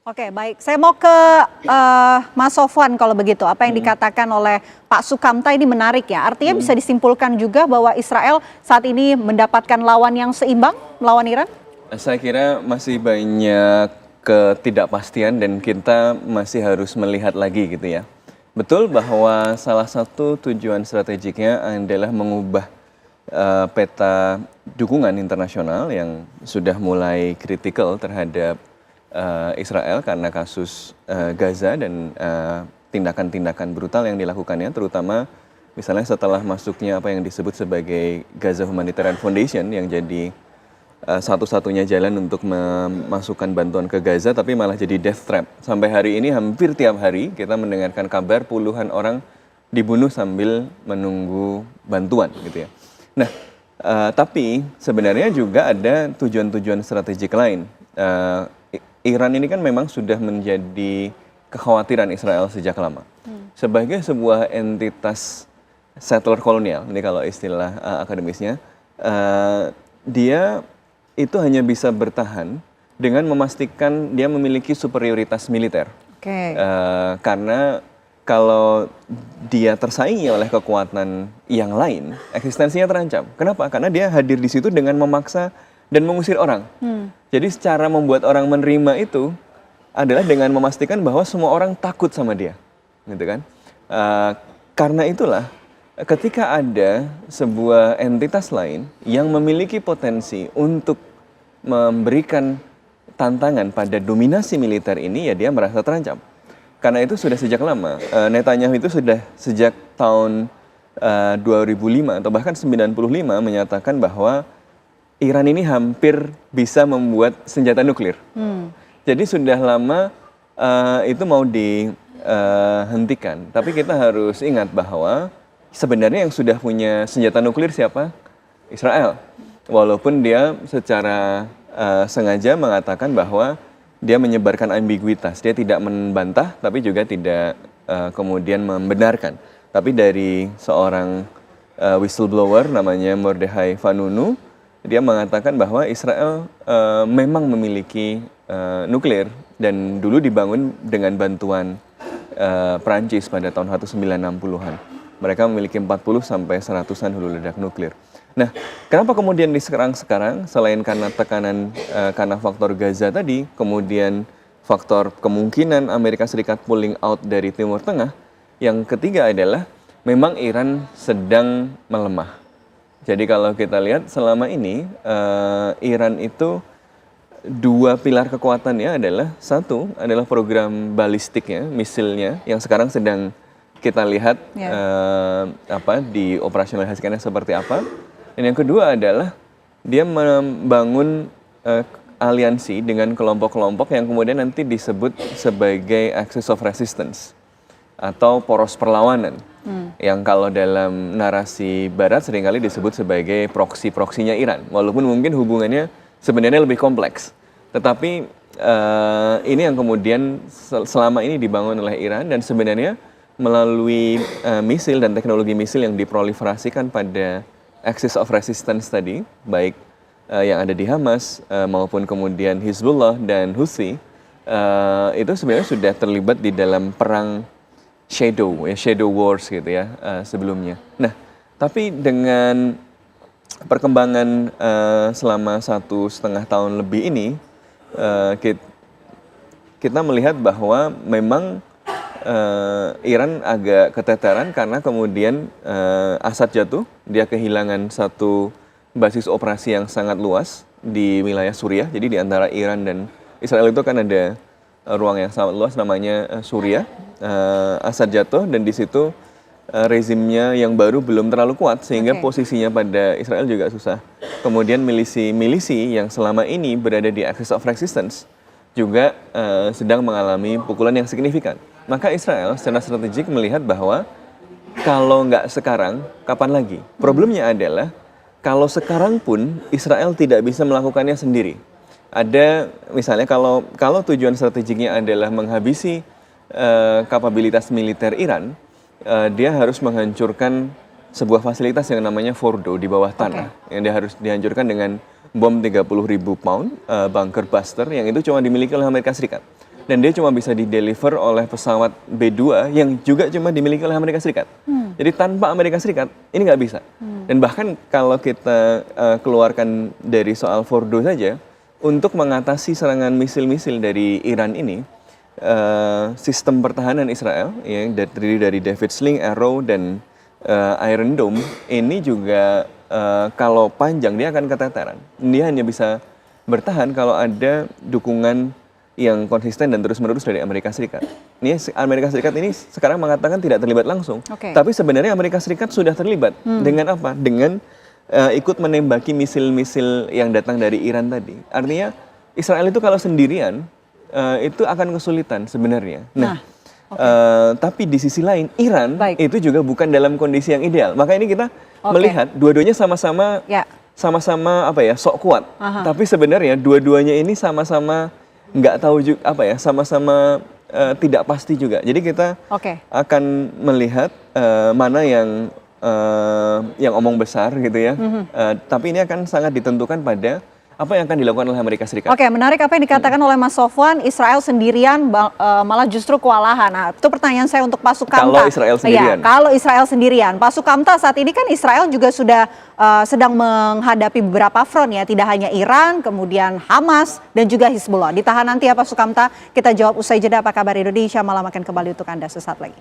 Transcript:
Oke, baik. Saya mau ke Mas Sofwan kalau begitu. Apa yang dikatakan oleh Pak Sukamta ini menarik ya. Artinya bisa disimpulkan juga bahwa Israel saat ini mendapatkan lawan yang seimbang melawan Iran? Saya kira masih banyak ketidakpastian dan kita masih harus melihat lagi gitu ya. Betul bahwa salah satu tujuan strategiknya adalah mengubah peta dukungan internasional yang sudah mulai kritikal terhadap Israel karena kasus Gaza dan tindakan-tindakan brutal yang dilakukannya, terutama misalnya setelah masuknya apa yang disebut sebagai Gaza Humanitarian Foundation yang jadi satu-satunya jalan untuk memasukkan bantuan ke Gaza, tapi malah jadi death trap. Sampai hari ini hampir tiap hari kita mendengarkan kabar puluhan orang dibunuh sambil menunggu bantuan gitu ya. Nah, tapi sebenarnya juga ada tujuan-tujuan strategik lain. Iran ini kan memang sudah menjadi kekhawatiran Israel sejak lama. Sebagai sebuah entitas settler kolonial, ini kalau istilah akademisnya, dia itu hanya bisa bertahan dengan memastikan dia memiliki superioritas militer. Karena kalau dia tersaingi oleh kekuatan yang lain, eksistensinya terancam. Kenapa? Karena dia hadir di situ dengan memaksa dan mengusir orang. Jadi cara membuat orang menerima itu adalah dengan memastikan bahwa semua orang takut sama dia, gitu kan? Karena itulah, ketika ada sebuah entitas lain yang memiliki potensi untuk memberikan tantangan pada dominasi militer ini, ya dia merasa terancam. Karena itu sudah sejak lama. Netanyahu itu sudah sejak tahun 2005 atau bahkan 95 menyatakan bahwa Iran ini hampir bisa membuat senjata nuklir. Jadi sudah lama itu mau dihentikan. Tapi kita harus ingat bahwa sebenarnya yang sudah punya senjata nuklir siapa? Israel. Walaupun dia secara sengaja mengatakan bahwa dia menyebarkan ambiguitas. Dia tidak membantah tapi juga tidak kemudian membenarkan. Tapi dari seorang whistleblower namanya Mordechai Vanunu, dia mengatakan bahwa Israel memang memiliki nuklir dan dulu dibangun dengan bantuan Prancis pada tahun 1960-an. Mereka memiliki 40 sampai 100-an hulu ledak nuklir. Nah, kenapa kemudian sekarang selain karena tekanan karena faktor Gaza tadi, kemudian faktor kemungkinan Amerika Serikat pulling out dari Timur Tengah, yang ketiga adalah memang Iran sedang melemah. Jadi kalau kita lihat selama ini Iran itu dua pilar kekuatannya adalah, satu adalah program balistiknya, misilnya yang sekarang sedang kita lihat dioperasionalisasikannya seperti apa. Dan yang kedua adalah dia membangun aliansi dengan kelompok-kelompok yang kemudian nanti disebut sebagai axis of resistance atau poros perlawanan. Yang kalau dalam narasi barat seringkali disebut sebagai proksi-proksinya Iran. Walaupun mungkin hubungannya sebenarnya lebih kompleks. Tetapi ini yang kemudian selama ini dibangun oleh Iran dan sebenarnya melalui misil dan teknologi misil yang diproliferasikan pada axis of resistance tadi, baik yang ada di Hamas maupun kemudian Hizbullah dan Houthi, itu sebenarnya sudah terlibat di dalam perang shadow wars gitu ya sebelumnya. Nah, tapi dengan perkembangan selama 1,5 tahun lebih ini, kita melihat bahwa memang Iran agak keteteran karena kemudian Assad jatuh, dia kehilangan satu basis operasi yang sangat luas di wilayah Suriah. Jadi di antara Iran dan Israel itu kan ada ruang yang sangat luas namanya Suriah. Assad jatuh dan di situ rezimnya yang baru belum terlalu kuat sehingga posisinya pada Israel juga susah. Kemudian milisi yang selama ini berada di axis of resistance juga sedang mengalami pukulan yang signifikan. Maka Israel secara strategik melihat bahwa kalau nggak sekarang, kapan lagi? Problemnya adalah kalau sekarang pun Israel tidak bisa melakukannya sendiri. Ada misalnya kalau tujuan strategiknya adalah menghabisi kapabilitas militer Iran, dia harus menghancurkan sebuah fasilitas yang namanya Fordo di bawah tanah, yang dia harus dihancurkan dengan bom 30.000 pound, bunker buster, yang itu cuma dimiliki oleh Amerika Serikat. dan dia cuma bisa di-deliver oleh pesawat B-2 yang juga cuma dimiliki oleh Amerika Serikat. Jadi tanpa Amerika Serikat ini nggak bisa. Dan bahkan kalau kita keluarkan dari soal Fordo saja, untuk mengatasi serangan misil-misil dari Iran ini, sistem pertahanan Israel yang terdiri dari David Sling, Arrow, dan Iron Dome ini juga kalau panjang dia akan keteteran. Dia hanya bisa bertahan kalau ada dukungan yang konsisten dan terus-menerus dari Amerika Serikat. Ini Amerika Serikat ini sekarang mengatakan tidak terlibat langsung, tapi sebenarnya Amerika Serikat sudah terlibat. Dengan apa? Dengan ikut menembaki misil-misil yang datang dari Iran tadi. Artinya Israel itu kalau sendirian itu akan kesulitan sebenarnya. Nah, tapi di sisi lain Iran itu juga bukan dalam kondisi yang ideal. Maka ini kita melihat dua-duanya sama-sama apa ya, sok kuat. Tapi sebenarnya dua-duanya ini sama-sama nggak tahu juga apa ya, sama-sama tidak pasti juga. Jadi kita akan melihat mana yang omong besar gitu ya. Tapi ini akan sangat ditentukan pada apa yang akan dilakukan oleh Amerika Serikat. Oke, menarik apa yang dikatakan oleh Mas Sofwan, Israel sendirian malah justru kewalahan. Nah, itu pertanyaan saya untuk Pak Sukamta. Kalau Israel sendirian. Ya, kalau Israel sendirian. Pak Sukamta, saat ini kan Israel juga sudah sedang menghadapi beberapa front ya, tidak hanya Iran, kemudian Hamas, dan juga Hizbullah. Ditahan nanti ya Pak Sukamta, kita jawab usai jeda. Apa kabar Indonesia, malam akan kembali untuk Anda sesaat lagi.